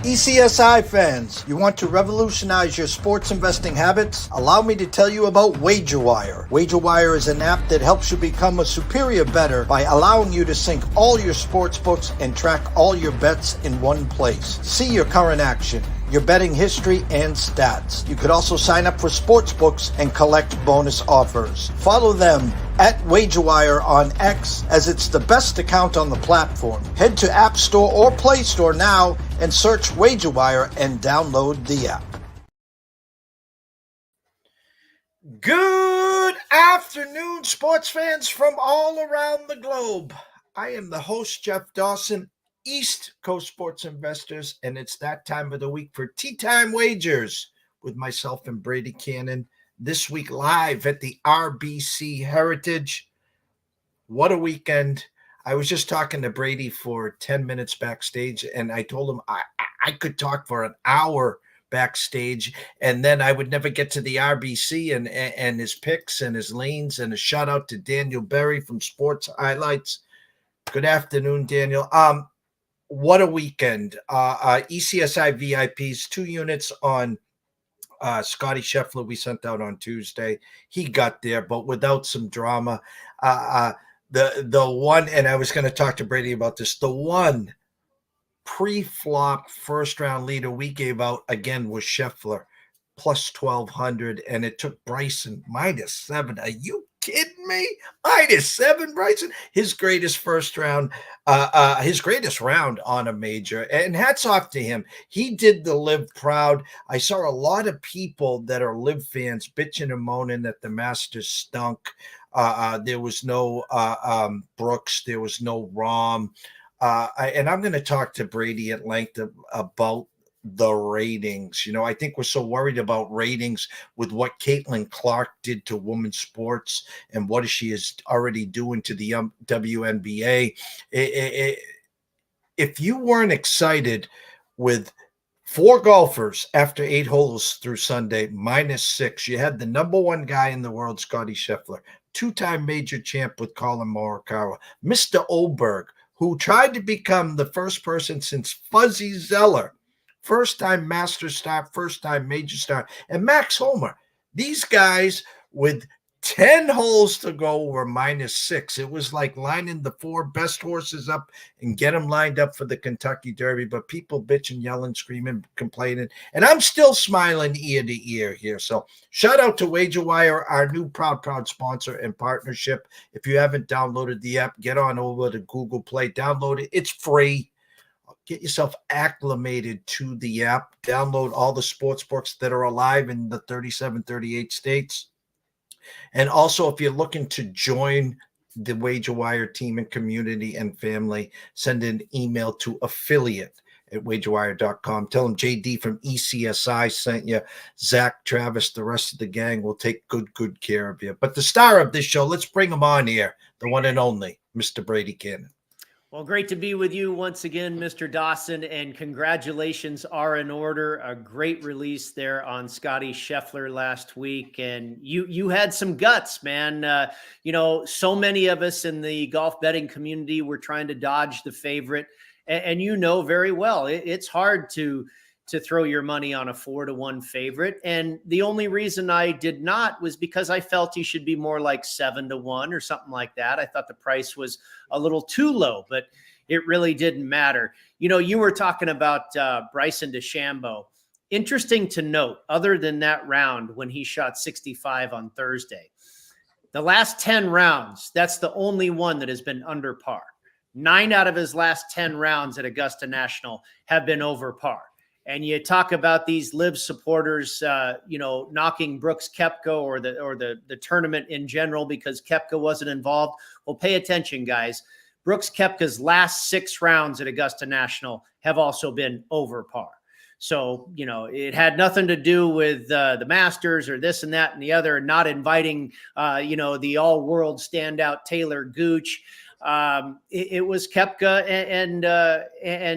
ECSI fans, you want to revolutionize your sports investing habits? Allow me to tell you about WagerWire. WagerWire is an app that helps you become a superior bettor by allowing you to sync all your sports books and track all your bets in one place. See your current action, your betting history, and stats. You could also sign up for sports books and collect bonus offers. Follow them at WagerWire on X, as it's the best account on the platform. Head to App Store or Play Store now and search WagerWire and download the app. Good afternoon, sports fans from all around the globe. I am the host, Jeff Dawson, East Coast Sports Investors, and it's that time of the week for Tea Time Wagers with myself and Brady Kannon. This week live at the RBC Heritage. What a weekend. I was just talking to Brady for 10 minutes backstage, and I told him I could talk for an hour backstage, and then I would never get to the RBC and his picks and his leans. And a shout out to Daniel Berry from Sports Highlights. Good afternoon, Daniel. What a weekend. ECSI VIPs, 2 units on Scottie Scheffler we sent out on Tuesday. He got there, but without some drama. The one, and I was going to talk to Brady about this, the one pre-flop first-round leader we gave out, again, was Scheffler, plus 1,200, and it took Bryson -7. Are you kidding me? -7, Bryson. His greatest first round, his greatest round on a major, and hats off to him. He did the Live proud. I saw a lot of people that are Live fans bitching and moaning that the Masters stunk. There was no Brooks, there was no Rahm, and I'm going to talk to Brady at length about the ratings. You know, I think we're so worried about ratings with what Caitlin Clark did to women's sports and what she is already doing to the WNBA. If you weren't excited with 4 golfers after 8 holes through Sunday, -6, you had the number 1 guy in the world, Scottie Scheffler, 2-time major champ with Colin Morikawa, Mr. Oberg, who tried to become the first person since Fuzzy Zeller, first-time Masters star, first-time major star, and Max Homer. These guys with 10 holes to go were -6. It was like lining the 4 best horses up and get them lined up for the Kentucky Derby, but people bitching, yelling, screaming, complaining, and I'm still smiling ear to ear here. So shout out to WagerWire, our new proud sponsor and partnership. If you haven't downloaded the app, get on over to Google Play, download it. It's free. Get yourself acclimated to the app. Download all the sports books that are alive in the 37, 38 states. And also, if you're looking to join the WagerWire team and community and family, send an email to affiliate@wagerwire.com. Tell them JD from ECSI sent you. Zach, Travis, the rest of the gang will take good care of you. But the star of this show, let's bring him on here, the one and only, Mr. Brady Kannon. Well, great to be with you once again, Mr. Dawson, and congratulations are in order. A great release there on Scottie Scheffler last week, and you had some guts, man. You know, so many of us in the golf betting community were trying to dodge the favorite, and you know very well it's hard to throw your money on a 4-1 favorite. And the only reason I did not was because I felt he should be more like 7-1 or something like that. I thought the price was a little too low, but it really didn't matter. You know, you were talking about Bryson DeChambeau. Interesting to note, other than that round when he shot 65 on Thursday, the last 10 rounds, that's the only one that has been under par. 9 out of his last 10 rounds at Augusta National have been over par. And you talk about these Live supporters, you know, knocking Brooks Koepka or the tournament in general because Koepka wasn't involved. Well, pay attention, guys. Brooks Koepka's last 6 rounds at Augusta National have also been over par. So, you know, it had nothing to do with the Masters or this and that and the other, not inviting, you know, the all-world standout Taylor Gooch. It was Koepka and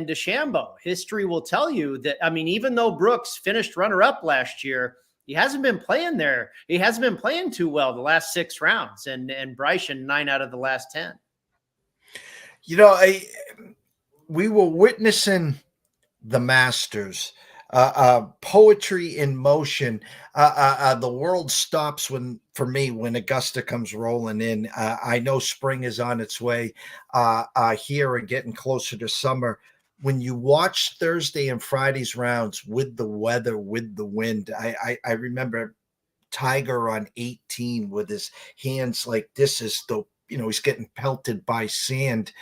DeChambeau. History will tell you that, I mean, even though Brooks finished runner-up last year, he hasn't been playing there. He hasn't been playing too well the last 6 rounds, and Bryson 9 out of the last 10. You know, we were witnessing the Masters, poetry in motion. The world stops for me when Augusta comes rolling in. I know spring is on its way here and getting closer to summer. When you watch Thursday and Friday's rounds with the weather, with the wind, I remember Tiger on 18 with his hands like this is he's getting pelted by sand.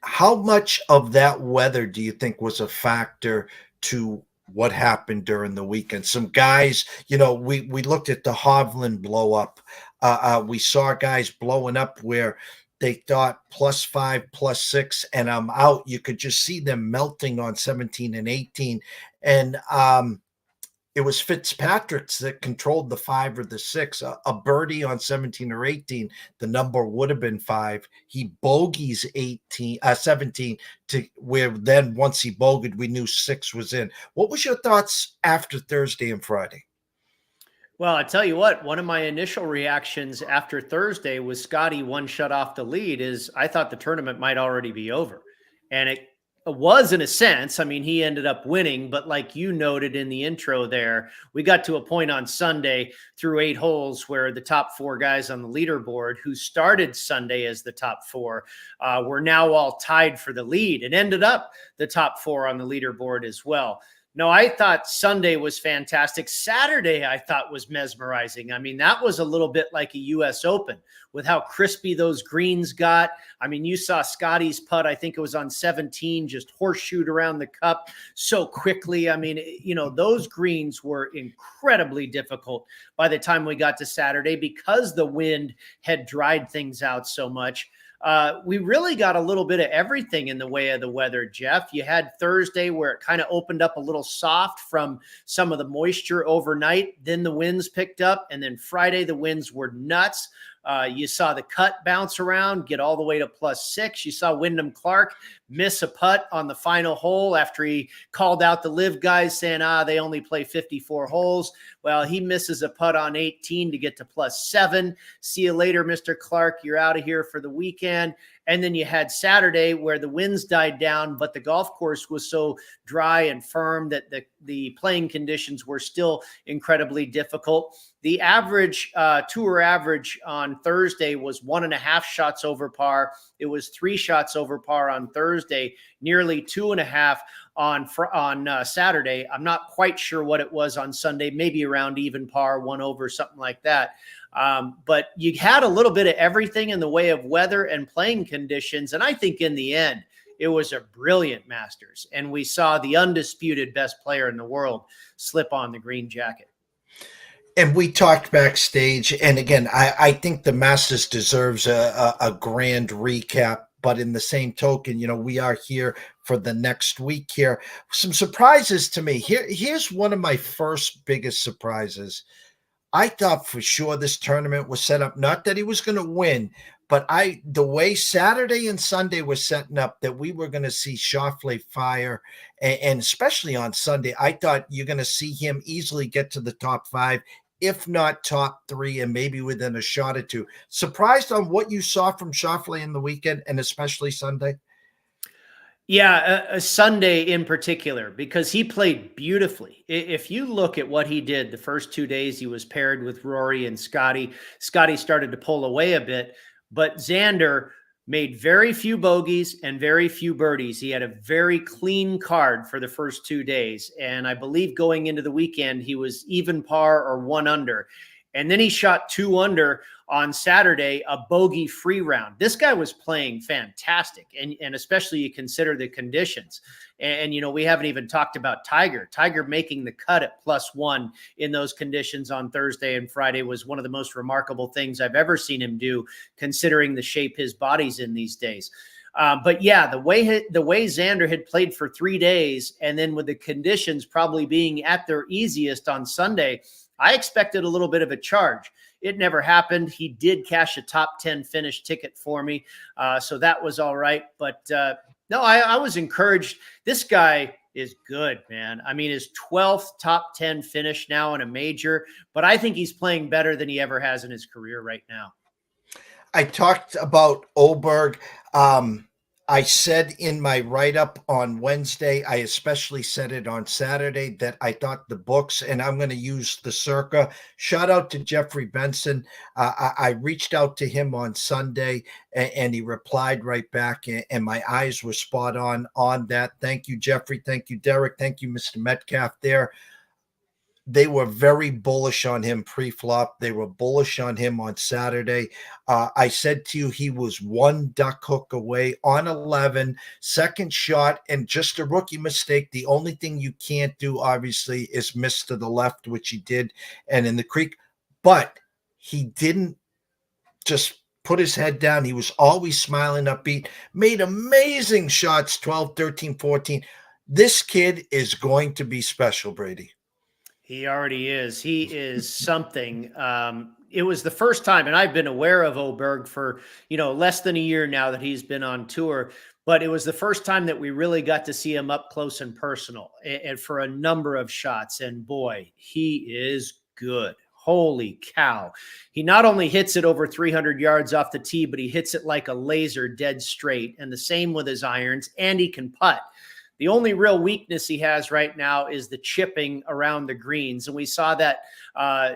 How much of that weather do you think was a factor to what happened during the weekend? Some guys, we looked at the Hovland blow up. We saw guys blowing up where they thought +5, +6, and I'm out. You could just see them melting on 17 and 18. And it was Fitzpatrick's that controlled the 5 or the 6. A birdie on 17 or 18, the number would have been 5. He bogeys 17 to where then once he bogeyed, we knew 6 was in. What was your thoughts after Thursday and Friday? Well, I tell you what, one of my initial reactions after Thursday was Scottie one shot off the lead is I thought the tournament might already be over. And it was in a sense. I mean, he ended up winning, but like you noted in the intro there, we got to a point on Sunday through 8 holes where the top 4 guys on the leaderboard who started Sunday as the top 4 were now all tied for the lead and ended up the top 4 on the leaderboard as well. No, I thought Sunday was fantastic. Saturday, I thought was mesmerizing. I mean, that was a little bit like a U.S. Open with how crispy those greens got. I mean, you saw Scottie's putt. I think it was on 17, just horseshoed around the cup so quickly. I mean, those greens were incredibly difficult by the time we got to Saturday because the wind had dried things out so much. We really got a little bit of everything in the way of the weather, Jeff. You had Thursday where it kind of opened up a little soft from some of the moisture overnight. Then the winds picked up. And then Friday, the winds were nuts. You saw the cut bounce around, get all the way to +6. You saw Wyndham Clark miss a putt on the final hole after he called out the live guys saying, they only play 54 holes. Well, he misses a putt on 18 to get to +7. See you later, Mr. Clark. You're out of here for the weekend. And then you had Saturday where the winds died down, but the golf course was so dry and firm that the playing conditions were still incredibly difficult. The average tour average on Thursday was 1.5 shots over par. It was 3 shots over par on Thursday, nearly 2.5 on Saturday. I'm not quite sure what it was on Sunday, maybe around even par, 1 over, something like that. But you had a little bit of everything in the way of weather and playing conditions. And I think in the end, it was a brilliant Masters. And we saw the undisputed best player in the world slip on the green jacket. And we talked backstage. And again, I think the Masters deserves a grand recap. But in the same token, we are here for the next week here. Some surprises to me. Here's one of my first biggest surprises. I thought for sure this tournament was set up, not that he was going to win, but the way Saturday and Sunday were setting up, that we were going to see Schauffele fire, and especially on Sunday, I thought you're going to see him easily get to the top 5, if not top 3, and maybe within a shot or 2. Surprised on what you saw from Schauffele in the weekend, and especially Sunday? Yeah, Sunday in particular, because he played beautifully. If you look at what he did the first 2 days, he was paired with Rory and Scottie. Scottie started to pull away a bit, but Xander made very few bogeys and very few birdies. He had a very clean card for the first 2 days. And I believe going into the weekend, he was even par or 1 under. And then he shot 2 under on Saturday, a bogey-free round. This guy was playing fantastic, and especially you consider the conditions. And, we haven't even talked about Tiger. Tiger making the cut at +1 in those conditions on Thursday and Friday was one of the most remarkable things I've ever seen him do, considering the shape his body's in these days. But yeah, the way Xander had played for 3 days, and then with the conditions probably being at their easiest on Sunday, I expected a little bit of a charge. It never happened. He did cash a top 10 finish ticket for me. So that was all right. But no, I was encouraged. This guy is good, man. I mean, his 12th top 10 finish now in a major, but I think he's playing better than he ever has in his career right now. I talked about Oberg. I said in my write-up on Wednesday, I especially said it on Saturday, that I thought the books, and I'm going to use the Circa. Shout out to Jeffrey Benson. I reached out to him on Sunday, and he replied right back, and my eyes were spot on that. Thank you, Jeffrey. Thank you, Derek. Thank you, Mr. Metcalf there. They were very bullish on him pre-flop. They were bullish on him on Saturday. I said to you, he was one duck hook away on 11, second shot, and just a rookie mistake. The only thing you can't do, obviously, is miss to the left, which he did, and in the creek. But he didn't just put his head down. He was always smiling, upbeat, made amazing shots, 12, 13, 14. This kid is going to be special, Brady. He already is. He is something. It was the first time, and I've been aware of Oberg for, less than a year now that he's been on tour, but it was the first time that we really got to see him up close and personal and for a number of shots. And boy, he is good. Holy cow. He not only hits it over 300 yards off the tee, but he hits it like a laser dead straight. And the same with his irons, and he can putt. The only real weakness he has right now is the chipping around the greens. And we saw that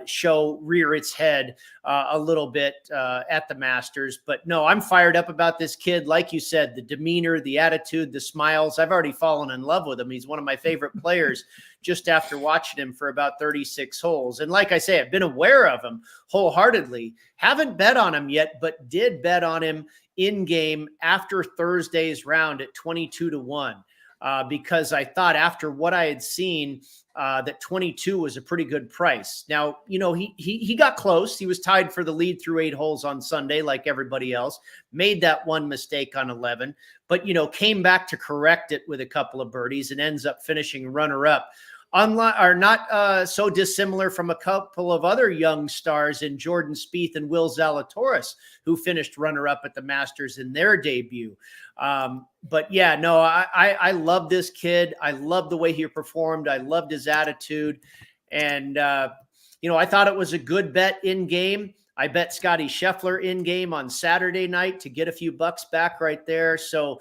show rear its head a little bit at the Masters. But no, I'm fired up about this kid. Like you said, the demeanor, the attitude, the smiles. I've already fallen in love with him. He's one of my favorite players just after watching him for about 36 holes. And like I say, I've been aware of him wholeheartedly. Haven't bet on him yet, but did bet on him in game after Thursday's round at 22-1. Because I thought after what I had seen that 22 was a pretty good price. Now, he got close. He was tied for the lead through 8 holes on Sunday, like everybody else, made that one mistake on 11, but, came back to correct it with a couple of birdies and ends up finishing runner-up. Not so dissimilar from a couple of other young stars in Jordan Spieth and Will Zalatoris, who finished runner-up at the Masters in their debut. But yeah, no, I love this kid. I love the way he performed. I loved his attitude. And, I thought it was a good bet in game. I bet Scottie Scheffler in game on Saturday night to get a few bucks back right there. So,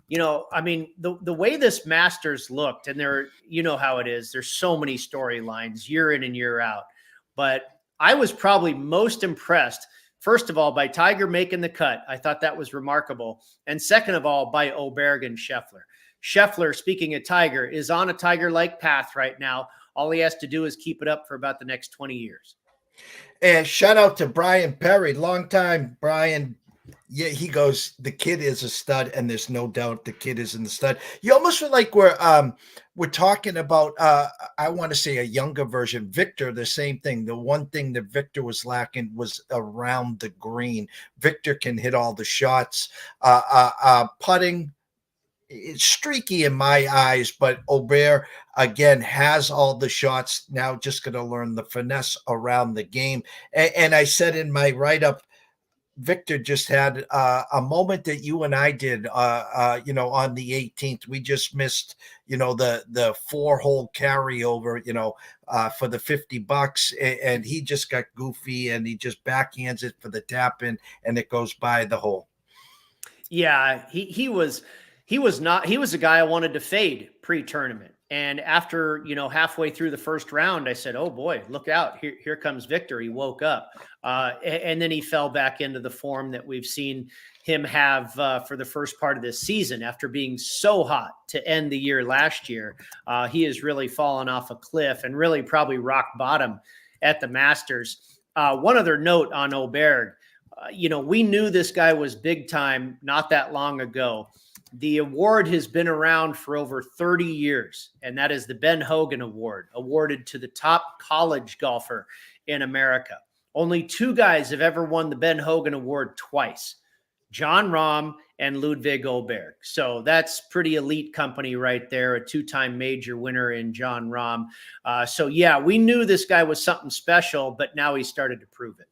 the way this Masters looked, and how it is, there's so many storylines year in and year out, but I was probably most impressed, first of all, by Tiger making the cut. I thought that was remarkable. And second of all, by Oberg and Scheffler. Scheffler, speaking of Tiger, is on a Tiger-like path right now. All he has to do is keep it up for about the next 20 years. And shout out to Brian Perry, long time, Brian. Yeah, he goes, the kid is a stud, and there's no doubt the kid is in the stud. You almost feel like we're talking about, I want to say a younger version. Victor, the same thing. The one thing that Victor was lacking was around the green. Victor can hit all the shots. Putting, it's streaky in my eyes, but Oberg, again, has all the shots. Now just going to learn the finesse around the game. And I said in my write-up, Victor just had a moment that you and I did, on the 18th. We just missed, the 4-hole carryover, for the $50, and he just got goofy and he just backhands it for the tap in, and it goes by the hole. Yeah, he was a guy I wanted to fade pre-tournament. And after, halfway through the first round, I said, oh boy, look out. Here comes Victor. He woke up. And then he fell back into the form that we've seen him have for the first part of this season. After being so hot to end the year last year, he has really fallen off a cliff and really probably rock bottom at the Masters. One other note on Oberg, we knew this guy was big time not that long ago. The award has been around for over 30 years, and that is the Ben Hogan Award, awarded to the top college golfer in America. Only 2 guys have ever won the Ben Hogan Award twice, Jon Rahm and Ludwig Oberg. So that's pretty elite company right there, a 2-time major winner in Jon Rahm. So yeah, we knew this guy was something special, but now he started to prove it.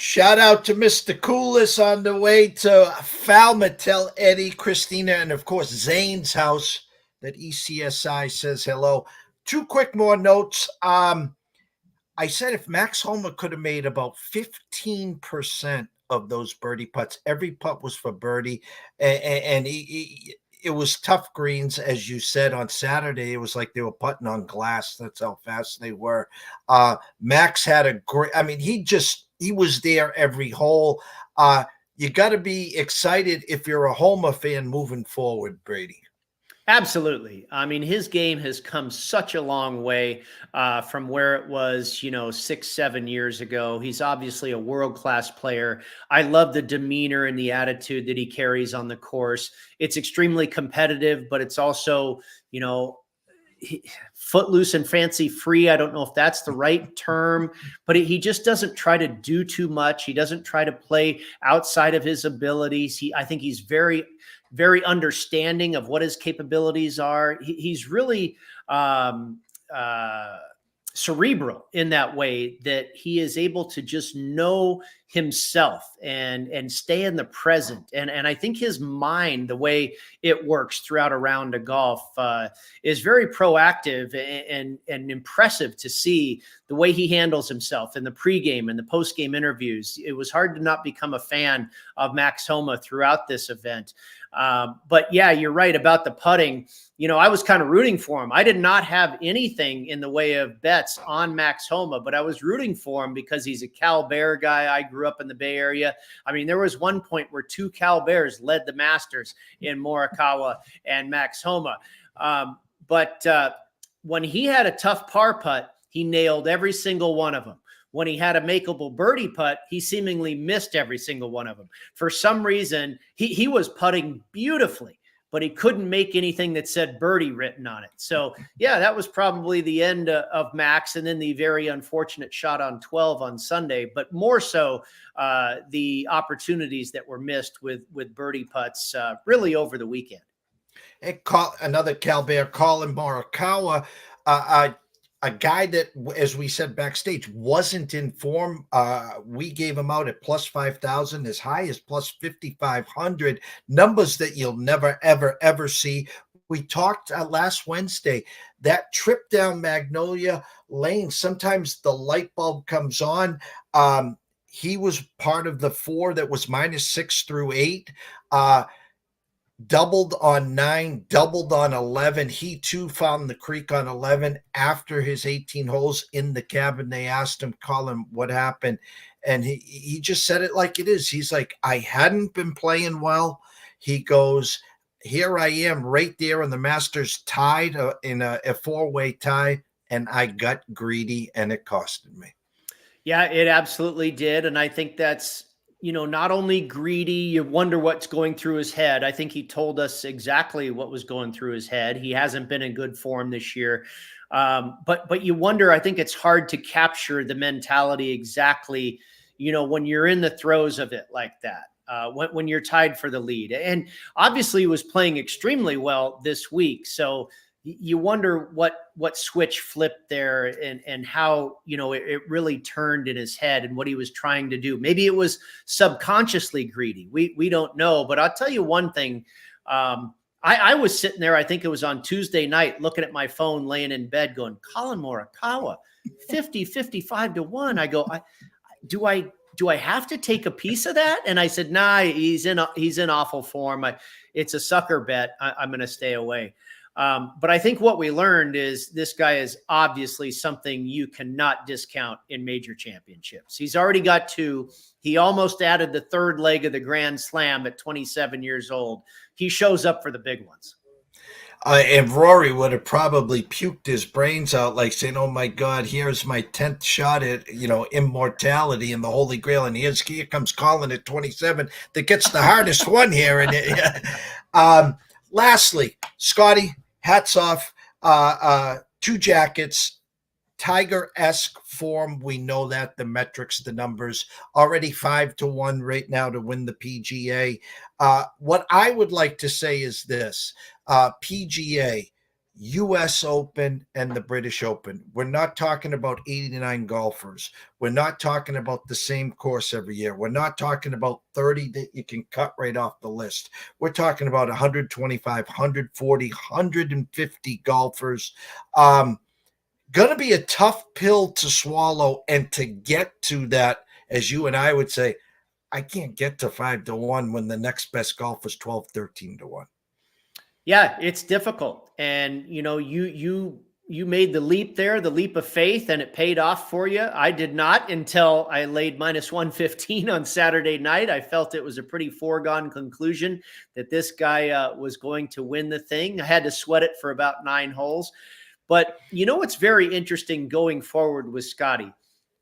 Shout out to Mr. Coolis on the way to Falmouth. Tell Eddie, Christina, and of course Zane's house that ECSI says hello. 2 quick more notes. I said if Max Homa could have made about 15% of those birdie putts. Every putt was for birdie, and it was tough greens, as you said on Saturday. It was like they were putting on glass. That's how fast they were. Max had a great. I mean, he was there every hole. You got to be excited if you're a Homer fan moving forward, Brady. Absolutely. I mean, his game has come such a long way from where it was, 6-7 years ago. He's obviously a world-class player. I love the demeanor and the attitude that he carries on the course. It's extremely competitive, but it's also, footloose and fancy free. I don't know if that's the right term, but he just doesn't try to do too much. He doesn't try to play outside of his abilities. I think he's very, very understanding of what his capabilities are. He's really cerebral in that way, that he is able to just know himself and stay in the present. And I think his mind, the way it works throughout a round of golf, is very proactive and impressive to see the way he handles himself in the pregame and the postgame interviews. It was hard to not become a fan of Max Homa throughout this event. But yeah, you're right about the putting. I was kind of rooting for him. I did not have anything in the way of bets on Max Homa, but I was rooting for him because he's a Cal Bear guy. I grew up in the Bay Area. I mean, there was one point where 2 Cal Bears led the Masters in Morikawa and Max Homa. But when he had a tough par putt, he nailed every single one of them. When he had a makeable birdie putt, he seemingly missed every single one of them. For some reason, he was putting beautifully, but he couldn't make anything that said birdie written on it. So yeah, that was probably the end of Max, and then the very unfortunate shot on 12 on Sunday, but more so the opportunities that were missed with birdie putts really over the weekend. And another Cal Bear, Colin Morikawa, a guy that, as we said backstage, wasn't in form. We gave him out at plus 5,000, as high as plus 5,500, numbers that you'll never, ever, ever see. We talked last Wednesday, that trip down Magnolia Lane, sometimes the light bulb comes on. He was part of the 4 that was -6 through 8. Doubled on 9, doubled on 11. He too found the creek on 11 after his 18 holes in the cabin. They asked him, Colin, what happened? And he just said it like it is. He's like, I hadn't been playing well. He goes, here I am right there in the Masters tied in a 4-way tie, and I got greedy and it costed me. Yeah, it absolutely did. And I think that's, not only greedy, you wonder what's going through his head. I think he told us exactly what was going through his head. He hasn't been in good form this year. But you wonder, I think it's hard to capture the mentality exactly, when you're in the throes of it like that, when you're tied for the lead. And obviously he was playing extremely well this week. So you wonder what switch flipped there and how, it really turned in his head and what he was trying to do. Maybe it was subconsciously greedy. We don't know, but I'll tell you one thing. I was sitting there, I think it was on Tuesday night, looking at my phone, laying in bed going, Colin Morikawa, 55 to 1. I go, do I have to take a piece of that? And I said, nah, he's in awful form. It's a sucker bet. I'm going to stay away. But I think what we learned is this guy is obviously something you cannot discount in major championships. He's already got 2. He almost added the 3rd leg of the Grand Slam at 27 years old. He shows up for the big ones. And Rory would have probably puked his brains out, like saying, oh my God, here's my 10th shot at, immortality and the Holy Grail. And here comes Colin at 27 that gets the hardest one here. And lastly, Scottie, hats off, 2 jackets, Tiger-esque form. We know that, the metrics, the numbers, already 5 to 1 right now to win the PGA. What I would like to say is this, PGA, US Open, and the British Open. We're not talking about 89 golfers. We're not talking about the same course every year. We're not talking about 30 that you can cut right off the list. We're talking about 125, 140, 150 golfers. Going to be a tough pill to swallow, and to get to that, as you and I would say, I can't get to 5-1 when the next best golf is 12, 13-1. Yeah, it's difficult. And you made the leap there, the leap of faith, and it paid off for you. I did not until I laid -115 on Saturday night. I felt it was a pretty foregone conclusion that this guy was going to win the thing. I had to sweat it for about 9 holes. But what's very interesting going forward with Scottie?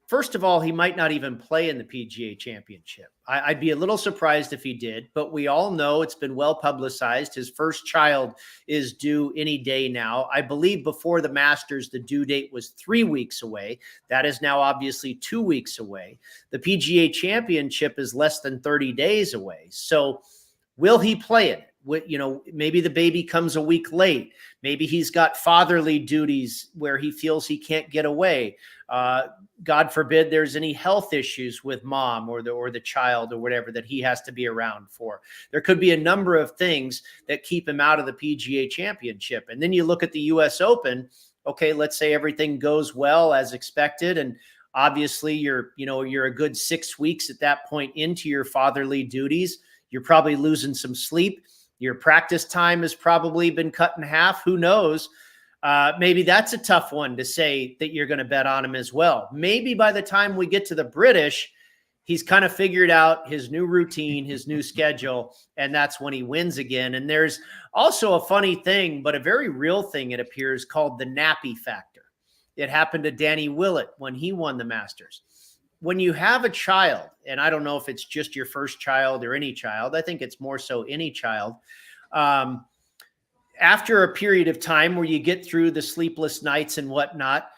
First of all, he might not even play in the PGA Championship. I'd be a little surprised if he did, but we all know it's been well publicized. His first child is due any day now. I believe before the Masters, the due date was 3 weeks away. That is now obviously 2 weeks away. The PGA Championship is less than 30 days away. So will he play it? Maybe the baby comes a week late. Maybe he's got fatherly duties where he feels he can't get away. God forbid there's any health issues with mom or the child or whatever that he has to be around for. There could be a number of things that keep him out of the PGA Championship. And then you look at the US Open. Okay, let's say everything goes well as expected. And obviously you're a good 6 weeks at that point into your fatherly duties. You're probably losing some sleep. Your practice time has probably been cut in half. Who knows? Maybe that's a tough one to say that you're going to bet on him as well. Maybe by the time we get to the British, he's kind of figured out his new routine, his new schedule, and that's when he wins again. And there's also a funny thing, but a very real thing, it appears, called the nappy factor. It happened to Danny Willett when he won the Masters. When you have a child, and I don't know if it's just your first child or any child, I think it's more so any child, after a period of time where you get through the sleepless nights and whatnot,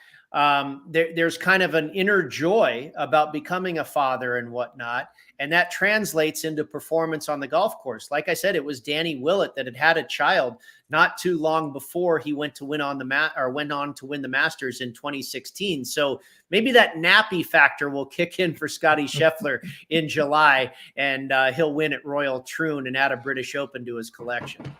there's kind of an inner joy about becoming a father and whatnot. And that translates into performance on the golf course. Like I said, it was Danny Willett that had a child not too long before he went on to win the Masters in 2016. So maybe that nappy factor will kick in for Scottie Scheffler in July, and he'll win at Royal Troon and add a British Open to his collection.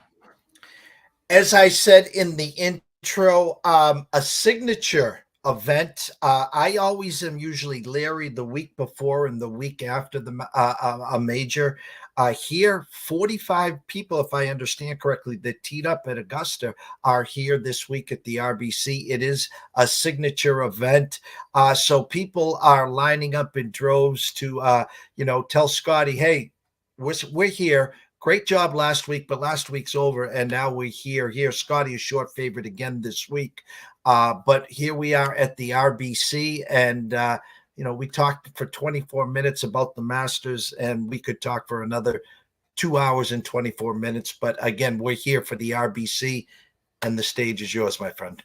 As I said in the intro, a signature event. I always am usually leery the week before and the week after a major. Here, 45 people, if I understand correctly, that teed up at Augusta are here this week at the RBC. It is a signature event. So people are lining up in droves to, tell Scottie, hey, we're here. Great job last week, but last week's over, and now we're here. Scottie is short favorite again this week. But here we are at the RBC, and, we talked for 24 minutes about the Masters, and we could talk for another 2 hours and 24 minutes. But again, we're here for the RBC, and the stage is yours, my friend.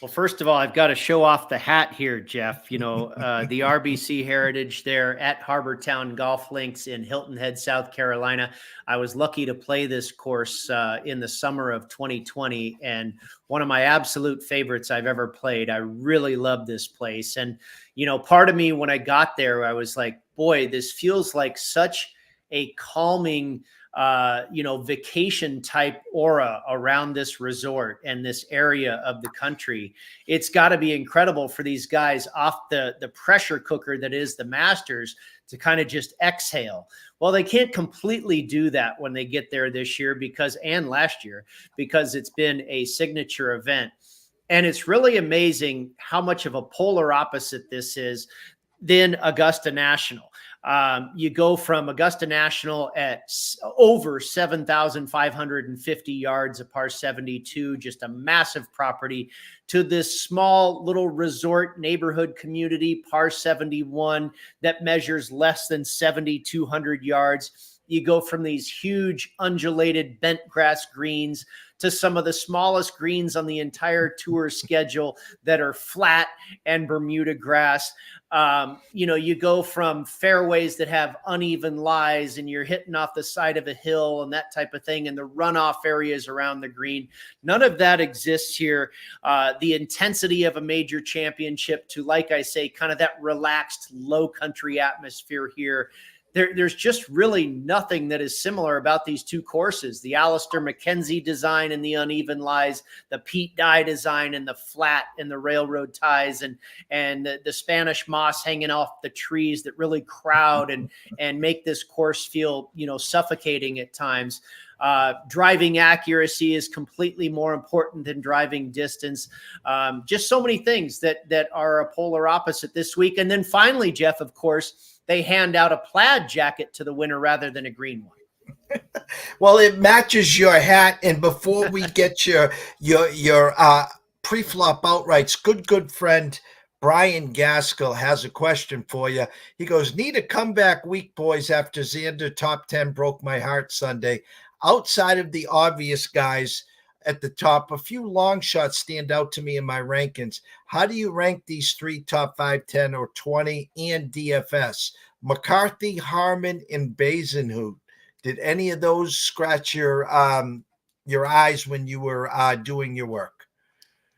Well, first of all, I've got to show off the hat here, Jeff. The RBC Heritage there at Harbor Town Golf Links in Hilton Head, South Carolina. I was lucky to play this course in the summer of 2020, and one of my absolute favorites I've ever played. I really love this place. And, part of me when I got there, I was like, boy, this feels like such a calming vacation type aura around this resort and this area of the country. It's got to be incredible for these guys off the pressure cooker that is the Masters to kind of just exhale. Well, they can't completely do that when they get there this year and last year, because it's been a signature event. And it's really amazing how much of a polar opposite this is than Augusta National. You go from Augusta National at over 7,550 yards, a par 72, just a massive property, to this small little resort neighborhood community, par 71, that measures less than 7,200 yards. You go from these huge undulated bent grass greens to some of the smallest greens on the entire tour schedule that are flat and Bermuda grass. You go from fairways that have uneven lies and you're hitting off the side of a hill and that type of thing, and the runoff areas around the green. None of that exists here. The intensity of a major championship to, like I say, kind of that relaxed low country atmosphere here. there's just really nothing that is similar about these two courses. The Alistair McKenzie design and the uneven lies, the Pete Dye design and the flat and the railroad ties, and the Spanish moss hanging off the trees that really crowd and make this course feel, suffocating at times. Driving accuracy is completely more important than driving distance. Just so many things that are a polar opposite this week. And then finally, Jeff, of course, they hand out a plaid jacket to the winner rather than a green one. Well, it matches your hat. And before we get your pre-flop outrights, good friend Brian Gaskell has a question for you. He goes, need a comeback week, boys, after Xander top 10 broke my heart Sunday. Outside of the obvious guys at the top, a few long shots stand out to me in my rankings. How do you rank these three top 5, 10, or 20 and DFS? McCarthy, Harmon, and Bazenhout. Did any of those scratch your eyes when you were doing your work?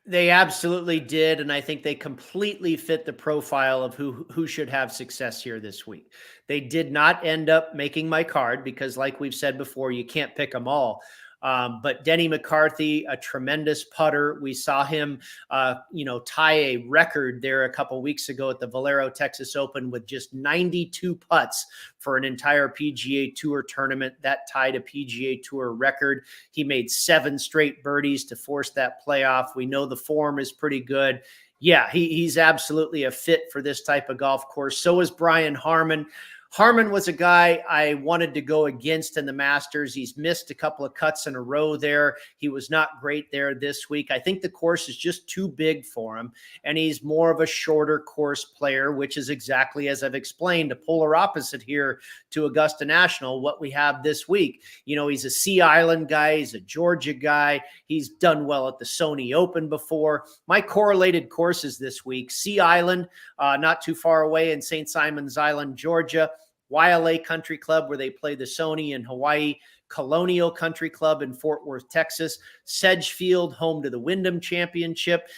They absolutely did, and I think they completely fit the profile of who should have success here this week. They did not end up making my card because, like we've said before, you can't pick them all. But Denny McCarthy, a tremendous putter. We saw him, tie a record there a couple weeks ago at the Valero Texas Open with just 92 putts for an entire PGA Tour tournament. That tied a PGA Tour record. He made 7 straight birdies to force that playoff. We know the form is pretty good. Yeah, he's absolutely a fit for this type of golf course. So is Brian Harmon. Harmon was a guy I wanted to go against in the Masters. He's missed a couple of cuts in a row there. He was not great there this week. I think the course is just too big for him, and he's more of a shorter course player, which is exactly, as I've explained, a polar opposite here to Augusta National, what we have this week. He's a Sea Island guy. He's a Georgia guy. He's done well at the Sony Open before. My correlated courses this week: Sea Island, not too far away in St. Simon's Island, Georgia; YLA Country Club, where they play the Sony in Hawaii; Colonial Country Club in Fort Worth, Texas; Sedgefield, home to the Wyndham Championship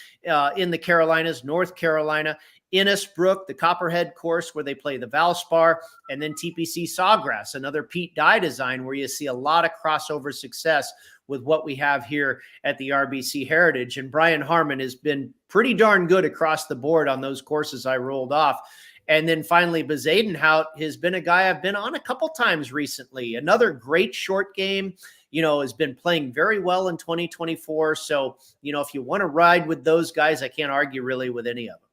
in the Carolinas; North Carolina; Innisbrook, the Copperhead course where they play the Valspar; and then TPCSawgrass, another Pete Dye design where you see a lot of crossover success with what we have here at the RBC Heritage. And Brian Harmon has been pretty darn good across the board on those courses I rolled off. And then finally, Bazadenhout has been a guy I've been on a couple times recently. Another great short game, has been playing very well in 2024. So, if you want to ride with those guys, I can't argue really with any of them.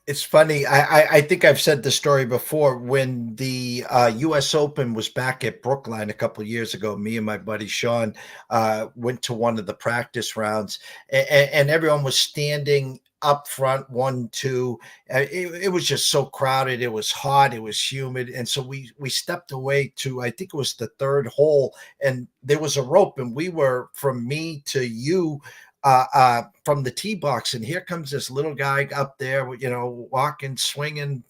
It's funny. I think I've said the story before. When the U.S. Open was back at Brookline a couple of years ago, me and my buddy Sean went to one of the practice rounds, and everyone was standing up front, 1, 2. It was just so crowded. It was hot. It was humid. And so we stepped away to, I think it was the 3rd hole, and there was a rope, and we were from me to you from the tee box, and here comes this little guy up there, walking, swinging,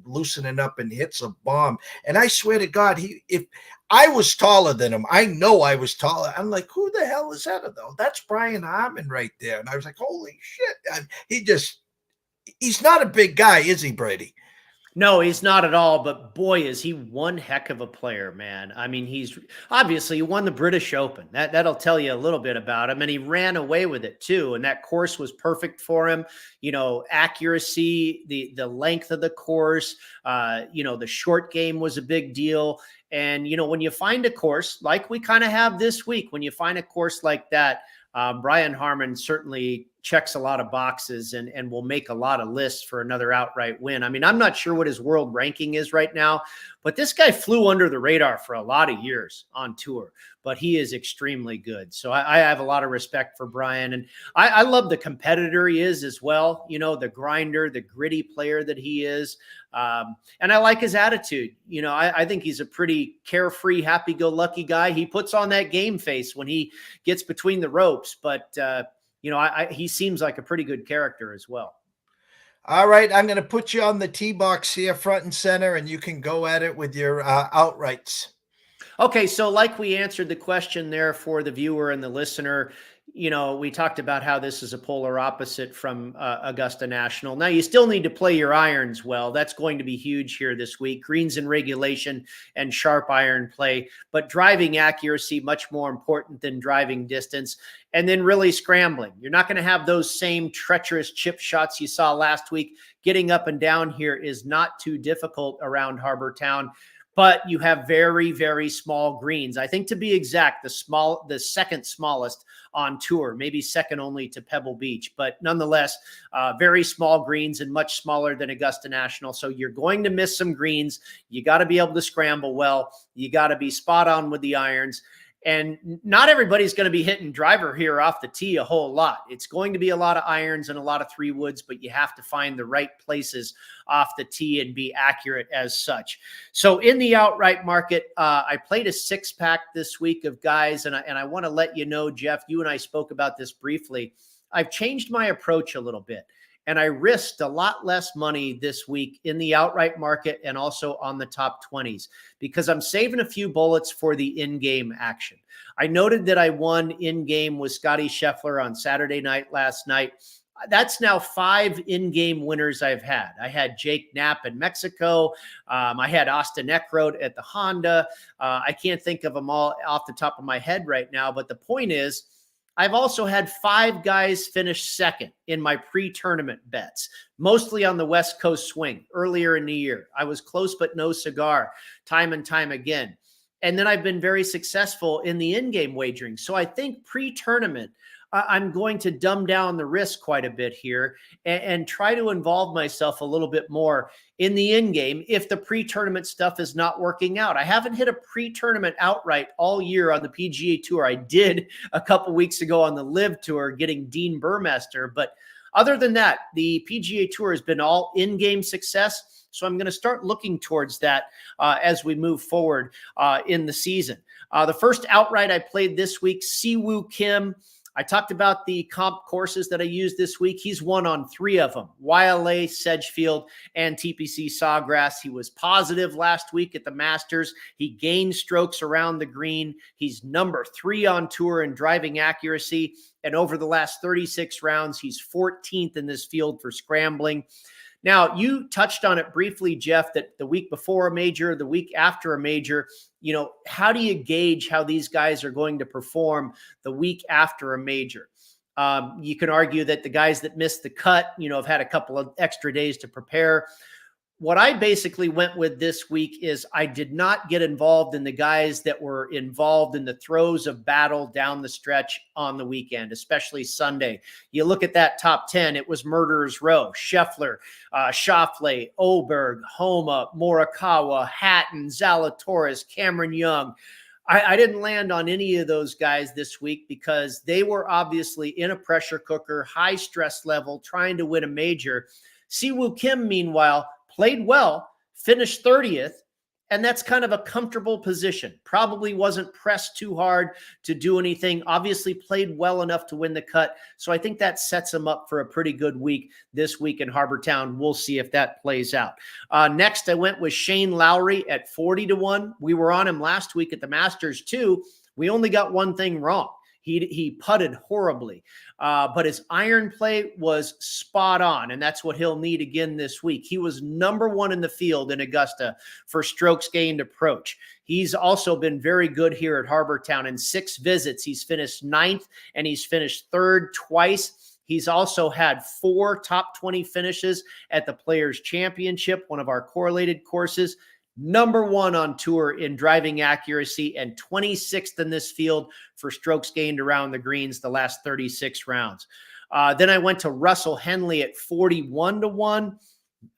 loosening up, and hits a bomb. And I swear to God, if I was taller than him, I know I was taller. I'm like, who the hell is that though? That's Brian Harmon right there. And I was like, holy shit. He's not a big guy, is he, Brady? No, he's not at all, but boy, is he one heck of a player, man. I mean, he won the British Open. That'll tell you a little bit about him, and he ran away with it too. And that course was perfect for him. Accuracy, the length of the course, the short game was a big deal. And, when you find a course like we kind of have this week, when you find a course like that, Brian Harmon certainly checks a lot of boxes and will make a lot of lists for another outright win. I mean, I'm not sure what his world ranking is right now, but this guy flew under the radar for a lot of years on tour, but he is extremely good. So I have a lot of respect for Brian, and I love the competitor he is as well. The grinder, the gritty player that he is. And I like his attitude. I think he's a pretty carefree, happy-go-lucky guy. He puts on that game face when he gets between the ropes, but he seems like a pretty good character as well. All right, I'm going to put you on the tee box here, front and center, and you can go at it with your outrights. Okay, so like we answered the question there for the viewer and the listener, we talked about how this is a polar opposite from Augusta National. Now, you still need to play your irons well. That's going to be huge here this week. Greens in regulation and sharp iron play, but driving accuracy much more important than driving distance. And then really scrambling. You're not going to have those same treacherous chip shots you saw last week. Getting up and down here is not too difficult around Harbor Town. But you have very, very small greens. I think, to be exact, the second smallest on tour, maybe second only to Pebble Beach, but nonetheless, very small greens and much smaller than Augusta National. So you're going to miss some greens. You got to be able to scramble well. You got to be spot on with the irons. And not everybody's going to be hitting driver here off the tee a whole lot. It's going to be a lot of irons and a lot of 3-woods, but you have to find the right places off the tee and be accurate as such. So in the outright market, I played a 6-pack this week of guys, and I want to let you know, Jeff, you and I spoke about this briefly. I've changed my approach a little bit. And I risked a lot less money this week in the outright market and also on the top 20s because I'm saving a few bullets for the in-game action. I noted that I won in-game with Scottie Scheffler on Saturday night last night. That's now 5 in-game winners I've had. I had Jake Knapp in Mexico. I had Austin Eckroat at the Honda. I can't think of them all off the top of my head right now, but the point is, I've also had 5 guys finish second in my pre-tournament bets, mostly on the West Coast swing earlier in the year. I was close, but no cigar time and time again. And then I've been very successful in the in-game wagering. So I think pre-tournament, I'm going to dumb down the risk quite a bit here and try to involve myself a little bit more in the in-game if the pre-tournament stuff is not working out. I haven't hit a pre-tournament outright all year on the PGA Tour. I did a couple weeks ago on the Live Tour getting Dean Burmester, but other than that, the PGA Tour has been all in-game success. So I'm going to start looking towards that as we move forward in the season. The first outright I played this week, Siwoo Kim. I talked about the comp courses that I used this week. He's won on 3 of them, YLA, Sedgefield, and TPCSawgrass. He was positive last week at the Masters. He gained strokes around the green. He's number 3 on tour in driving accuracy. And over the last 36 rounds, he's 14th in this field for scrambling. Now, you touched on it briefly, Jeff, that the week before a major, the week after a major, how do you gauge how these guys are going to perform the week after a major? You can argue that the guys that missed the cut, have had a couple of extra days to prepare. What I basically went with this week is I did not get involved in the guys that were involved in the throes of battle down the stretch on the weekend, especially Sunday. You look at that top 10, it was Murderer's Row, Scheffler, Schauffele, Oberg, Homa, Morikawa, Hatton, Zalatoris, Cameron Young. I didn't land on any of those guys this week because they were obviously in a pressure cooker, high stress level, trying to win a major. Siwoo Kim, meanwhile, played well, finished 30th, and that's kind of a comfortable position. Probably wasn't pressed too hard to do anything. Obviously played well enough to win the cut. So I think that sets him up for a pretty good week this week in Harbor Town. We'll see if that plays out. Next, I went with Shane Lowry at 40-1. We were on him last week at the Masters too. We only got one thing wrong. He putted horribly, but his iron play was spot on, and that's what he'll need again this week. He was number 1 in the field in Augusta for strokes gained approach. He's also been very good here at Harbor Town. In 6 visits, he's finished 9th, and he's finished 3rd twice. He's also had 4 top 20 finishes at the Players' Championship, one of our correlated courses. Number 1 on tour in driving accuracy and 26th in this field for strokes gained around the greens the last 36 rounds. Then I went to Russell Henley at 41-1.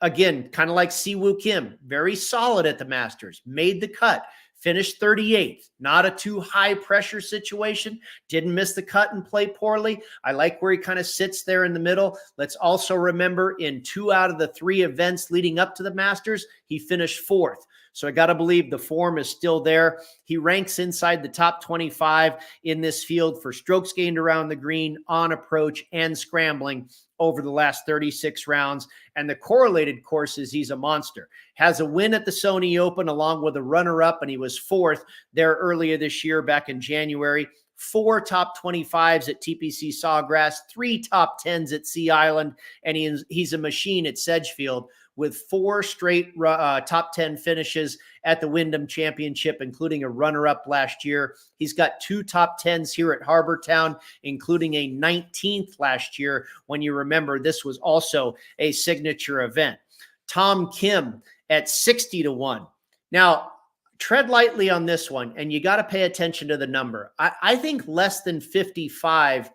Again, kind of like Siwoo Kim, very solid at the Masters, made the cut, finished 38th. Not a too high pressure situation. Didn't miss the cut and play poorly. I like where he kind of sits there in the middle. Let's also remember in 2 out of the 3 events leading up to the Masters, he finished 4th. So I got to believe the form is still there. He ranks inside the top 25 in this field for strokes gained around the green, on approach, and scrambling over the last 36 rounds. And the correlated courses, he's a monster. Has a win at the Sony Open along with a runner-up, and he was fourth there earlier this year back in January. 4 top 25s at TPCSawgrass, 3 top 10s at Sea Island, and he's a machine at Sedgefield with 4 straight top 10 finishes at the Wyndham Championship, including a runner-up last year. He's got 2 top 10s here at Harbour Town, including a 19th last year, when you remember this was also a signature event. Tom Kim at 60-1. Now, tread lightly on this one, and you got to pay attention to the number. I think less than 55,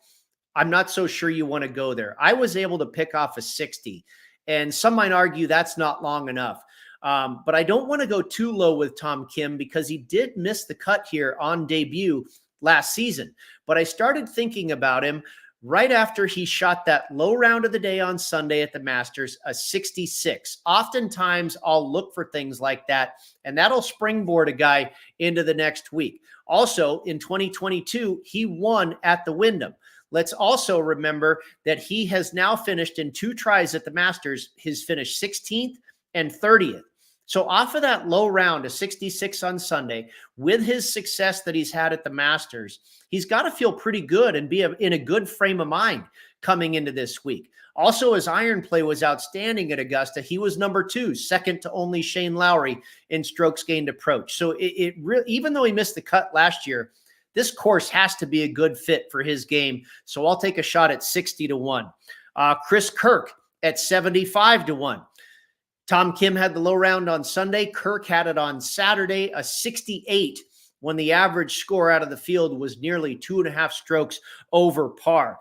I'm not so sure you want to go there. I was able to pick off a 60, and some might argue that's not long enough. But I don't want to go too low with Tom Kim because he did miss the cut here on debut last season. But I started thinking about him right after he shot that low round of the day on Sunday at the Masters, a 66. Oftentimes, I'll look for things like that, and that'll springboard a guy into the next week. Also, in 2022, he won at the Wyndham. Let's also remember that he has now finished in 2 tries at the Masters. He's finished 16th and 30th. So off of that low round, a 66 on Sunday, with his success that he's had at the Masters, he's got to feel pretty good and be in a good frame of mind coming into this week. Also, his iron play was outstanding at Augusta. He was number 2, second to only Shane Lowry in strokes gained approach. So even though he missed the cut last year, this course has to be a good fit for his game. So I'll take a shot at 60-1. Chris Kirk at 75-1. Tom Kim had the low round on Sunday. Kirk had it on Saturday, a 68, when the average score out of the field was nearly 2.5 strokes over par.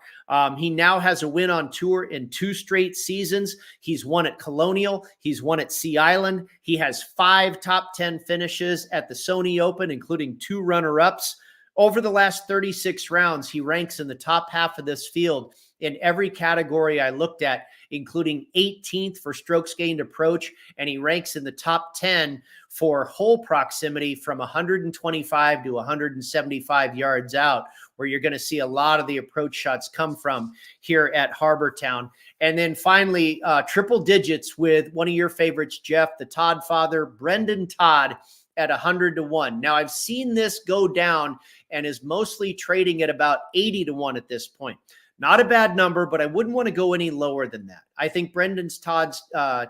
He now has a win on tour in 2 straight seasons. He's won at Colonial. He's won at Sea Island. He has 5 top 10 finishes at the Sony Open, including 2 runner-ups. Over the last 36 rounds, he ranks in the top half of this field in every category I looked at, including 18th for strokes gained approach, and he ranks in the top 10 for hole proximity from 125 to 175 yards out, where you're going to see a lot of the approach shots come from here at Harbour Town. And then finally, triple digits with one of your favorites, Jeff, the Todd father, Brendan Todd, at 100-1. Now, I've seen this go down and is mostly trading at about 80-1 at this point. Not a bad number, but I wouldn't want to go any lower than that. I think Todd's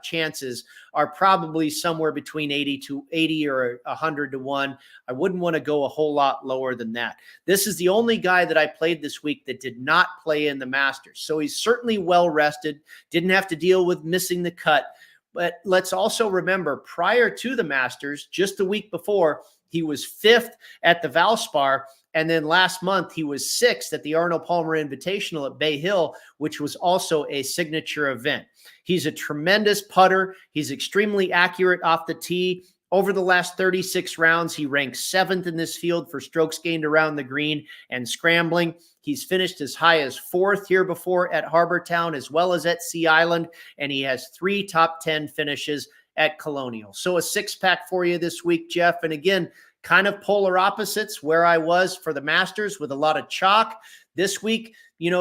chances are probably somewhere between 80 or 100-1. I wouldn't want to go a whole lot lower than that. This is the only guy that I played this week that did not play in the Masters. So he's certainly well rested, didn't have to deal with missing the cut. But let's also remember, prior to the Masters, just the week before, he was 5th at the Valspar. And then last month, he was 6th at the Arnold Palmer Invitational at Bay Hill, which was also a signature event. He's a tremendous putter. He's extremely accurate off the tee. Over the last 36 rounds, he ranks 7th in this field for strokes gained around the green and scrambling. He's finished as high as 4th here before at Harbour Town, as well as at Sea Island, and he has 3 top 10 finishes at Colonial. So a 6-pack for you this week, Jeff. And again, kind of polar opposites where I was for the Masters with a lot of chalk. This week,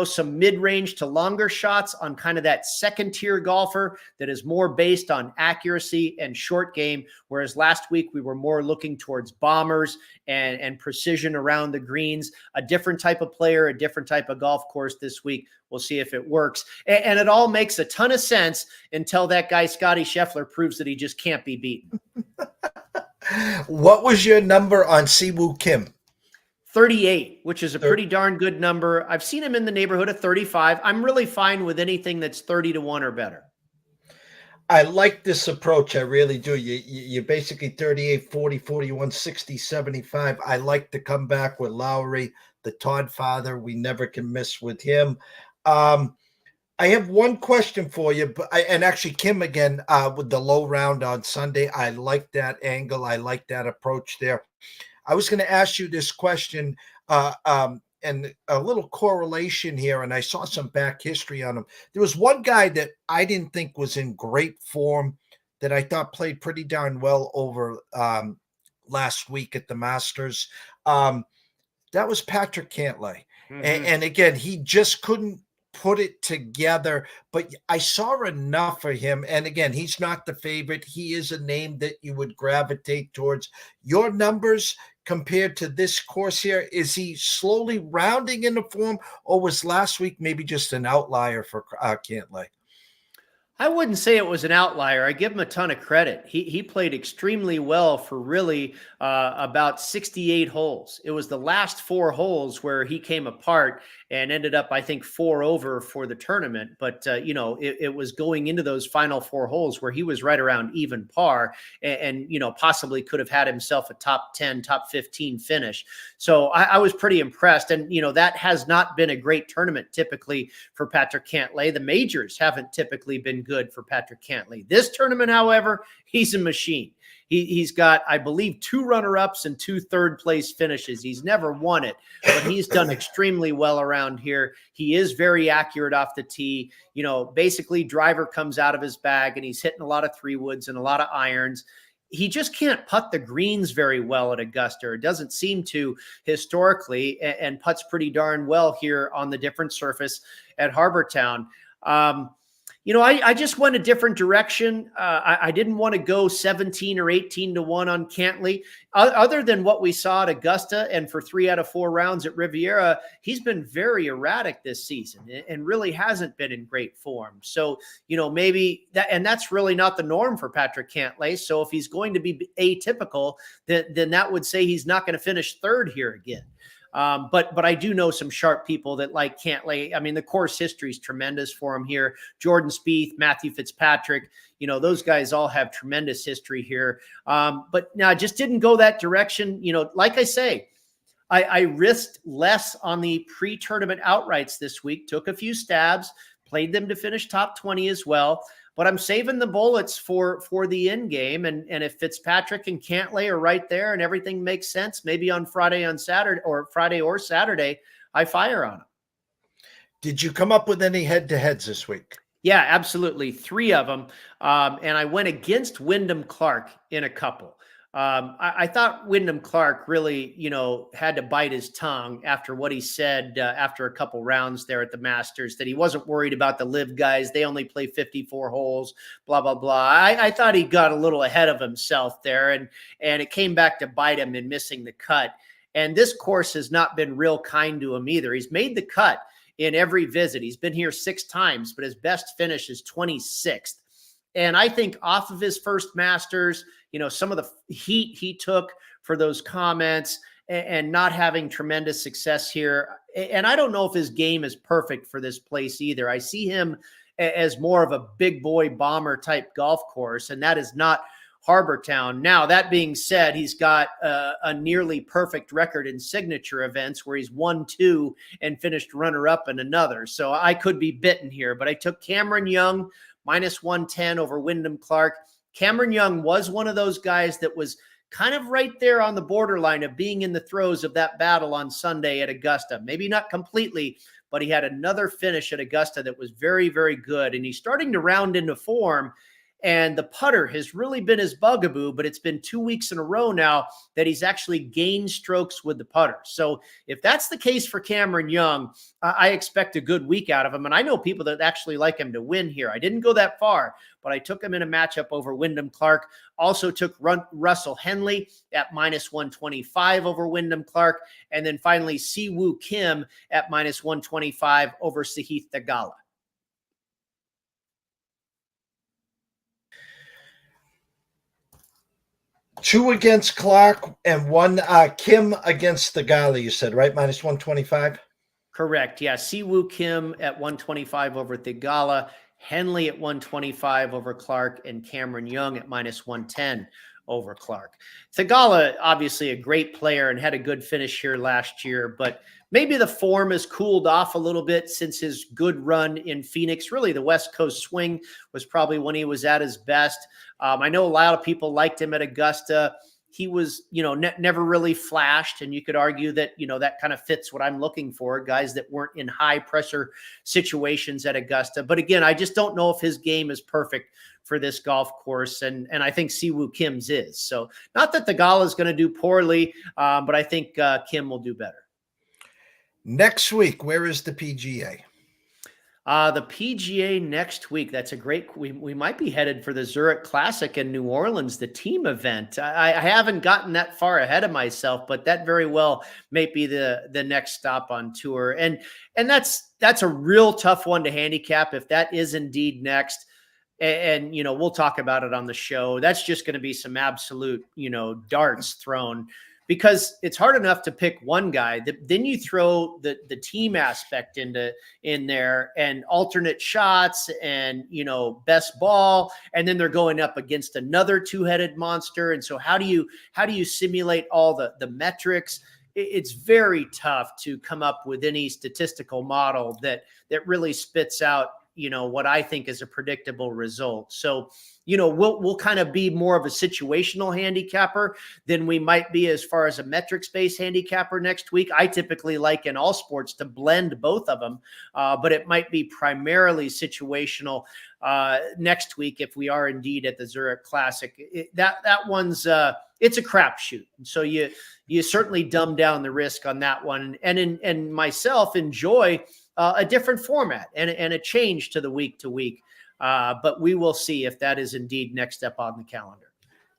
some mid-range to longer shots on kind of that 2nd-tier golfer that is more based on accuracy and short game, whereas last week we were more looking towards bombers and precision around the greens. A different type of player, a different type of golf course this week. We'll see if it works. And it all makes a ton of sense until that guy, Scottie Scheffler, proves that he just can't be beaten. What was your number on Siwoo Kim? 38, which is a pretty darn good number. I've seen him in the neighborhood of 35. I'm really fine with anything that's 30-1 or better. I like this approach. I really do. You basically 38, 40, 41, 60, 75. I like to come back with Lowry, the Todd father. We never can miss with him. I have one question for you, and actually Kim again with the low round on Sunday. I like that angle. I like that approach there. I was going to ask you this question and a little correlation here, and I saw some back history on him. There was one guy that I didn't think was in great form that I thought played pretty darn well over last week at the Masters. That was Patrick Cantlay. And again, he just couldn't put it together, but I saw enough of him. And again, he's not the favorite. He is a name that you would gravitate towards. Your numbers compared to this course here, is he slowly rounding into form, or was last week maybe just an outlier for Cantlay? I wouldn't say it was an outlier. I give him a ton of credit. He played extremely well for really about 68 holes. It was the last 4 holes where he came apart and ended up, I think, 4 over for the tournament. But, it was going into those final 4 holes where he was right around even par and possibly could have had himself a top 10, top 15 finish. So I was pretty impressed. And, that has not been a great tournament typically for Patrick Cantlay. The majors haven't typically been good for Patrick Cantlay. This tournament, however, he's a machine. He's got, I believe, 2 runner-ups and 2 third-place finishes. He's never won it, but he's done extremely well around here. He is very accurate off the tee. Basically, driver comes out of his bag, and he's hitting a lot of 3-woods and a lot of irons. He just can't putt the greens very well at Augusta. It doesn't seem to historically, and putts pretty darn well here on the different surface at Harbortown. I just went a different direction. I didn't want to go 17 or 18 to 1 on Cantlay. Other than what we saw at Augusta and for 3 out of 4 rounds at Riviera, he's been very erratic this season and really hasn't been in great form. So, maybe that, and that's really not the norm for Patrick Cantlay. So if he's going to be atypical, then that would say he's not going to finish 3rd here again. But I do know some sharp people that like Cantlay. I mean, the course history is tremendous for him here. Jordan Spieth, Matthew Fitzpatrick, those guys all have tremendous history here. But no, I just didn't go that direction. Like I say, I risked less on the pre-tournament outrights this week, took a few stabs, played them to finish top 20 as well. But I'm saving the bullets for the end game. And if Fitzpatrick and Cantlay are right there and everything makes sense, maybe on Friday or Saturday, I fire on them. Did you come up with any head-to-heads this week? Yeah, absolutely. 3 of them. And I went against Wyndham Clark in a couple. I thought Wyndham Clark really, had to bite his tongue after what he said after a couple rounds there at the Masters, that he wasn't worried about the live guys. They only play 54 holes, blah, blah, blah. I thought he got a little ahead of himself there, and it came back to bite him in missing the cut. And this course has not been real kind to him either. He's made the cut in every visit. He's been here 6 times, but his best finish is 26th. And I think off of his first Masters, some of the heat he took for those comments and not having tremendous success here. And I don't know if his game is perfect for this place either. I see him as more of a big boy bomber type golf course, and that is not Harbortown. Now, that being said, he's got a nearly perfect record in signature events where he's won 2 and finished runner-up in another. So I could be bitten here, but I took Cameron Young -110 over Wyndham Clark. Cameron Young was one of those guys that was kind of right there on the borderline of being in the throes of that battle on Sunday at Augusta. Maybe not completely, but he had another finish at Augusta that was very, very good. And he's starting to round into form. And the putter has really been his bugaboo, but it's been 2 weeks in a row now that he's actually gained strokes with the putter. So if that's the case for Cameron Young, I expect a good week out of him. And I know people that actually like him to win here. I didn't go that far, but I took him in a matchup over Wyndham Clark. Also took Russell Henley at -125 over Wyndham Clark. And then finally, Siwoo Kim at -125 over Sahith Theegala. 2 against Clark and 1 Kim against Theegala, you said, right? -125? Correct. Yeah. Siwoo Kim at 125 over Theegala, Henley at 125 over Clark, and Cameron Young at -110 over Clark. Theegala, obviously a great player and had a good finish here last year, but maybe the form has cooled off a little bit since his good run in Phoenix. Really, the West Coast swing was probably when he was at his best. I know a lot of people liked him at Augusta. he was, never really flashed. And you could argue that, that kind of fits what I'm looking for, guys that weren't in high pressure situations at Augusta. But again, I just don't know if his game is perfect for this golf course. And I think Siwoo Kim's is. So not that the Gala is going to do poorly, but I think Kim will do better. Next week, where is the PGA? The PGA next week. That's a great. We might be headed for the Zurich Classic in New Orleans, the team event. I haven't gotten that far ahead of myself, but that very well may be the next stop on tour. And that's a real tough one to handicap if that is indeed next. And we'll talk about it on the show. That's just going to be some absolute darts thrown, because it's hard enough to pick one guy. Then you throw the team aspect in there, and alternate shots, and best ball, and then they're going up against another two-headed monster. And so how do you simulate all the metrics? It's very tough to come up with any statistical model that really spits out what I think is a predictable result. So, we'll kind of be more of a situational handicapper than we might be as far as a metrics-based handicapper next week. I typically like in all sports to blend both of them, but it might be primarily situational next week if we are indeed at the Zurich Classic. That one's it's a crapshoot. So you certainly dumb down the risk on that one, and myself enjoy a different format and a change to the week to week. But we will see if that is indeed next up on the calendar.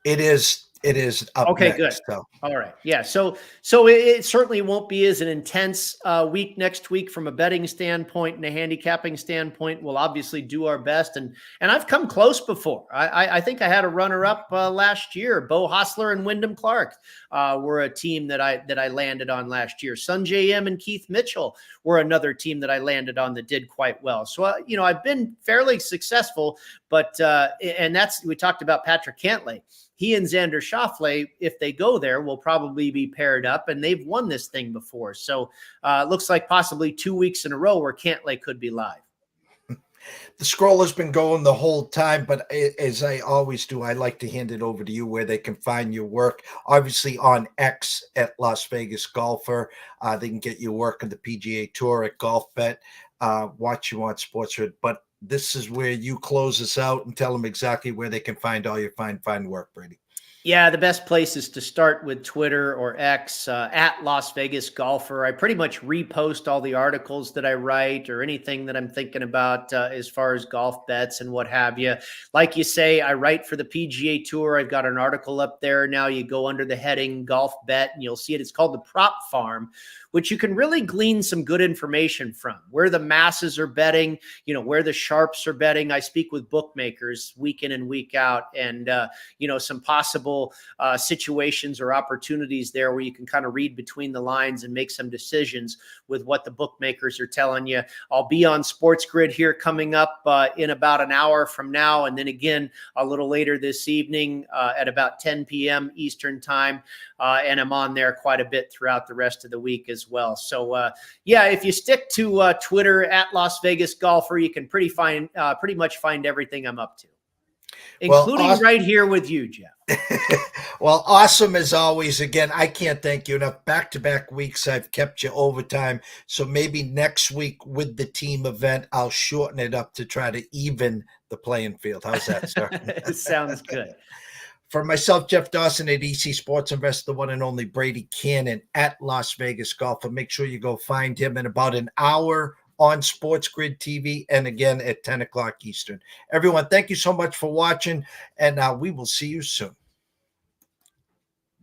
It is up okay, next, good. So. All right. Yeah. So it certainly won't be as an intense week next week from a betting standpoint and a handicapping standpoint. We'll obviously do our best. And I've come close before. I think I had a runner-up last year. Bo Hostler and Wyndham Clark were a team that I landed on last year. Sunjay M and Keith Mitchell were another team that I landed on that did quite well. So, I've been fairly successful, but we talked about Patrick Cantlay. He and Xander Schauffele, if they go there, will probably be paired up, and they've won this thing before. So it looks like possibly 2 weeks in a row where Cantlay could be live. The scroll has been going the whole time, but as I always do, I like to hand it over to you where they can find your work. Obviously on X at Las Vegas Golfer. They can get your work on the PGA Tour at GolfBet. Watch you on SportsGrid. But this is where you close us out and tell them exactly where they can find all your fine work, Brady. Yeah, the best place is to start with Twitter or X at Las Vegas Golfer. I pretty much repost all the articles that I write or anything that I'm thinking about as far as golf bets and what have you. Like you say, I write for the PGA Tour. I've got an article up there now. You go under the heading Golf Bet and you'll see it. It's called The Prop Farm, which you can really glean some good information from, where the masses are betting, where the sharps are betting. I speak with bookmakers week in and week out, and some possible situations or opportunities there where you can kind of read between the lines and make some decisions with what the bookmakers are telling you. I'll be on SportsGrid here coming up in about an hour from now, and then again a little later this evening at about 10 p.m. Eastern time, and I'm on there quite a bit throughout the rest of the week as well. So if you stick to Twitter at Las Vegas Golfer, you can pretty much find everything I'm up to, including right here with you, Jeff. Well, awesome as always. Again, I can't thank you enough. Back-to-back weeks, I've kept you overtime. So maybe next week with the team event, I'll shorten it up to try to even the playing field. How's that, sir? It sounds good. For myself, Jeff Dawson at EC Sports Investor, the one and only Brady Kannon at Las Vegas Golfer. Make sure you go find him in about an hour on SportsGrid TV, and again at 10 o'clock Eastern. Everyone, thank you so much for watching, and we will see you soon.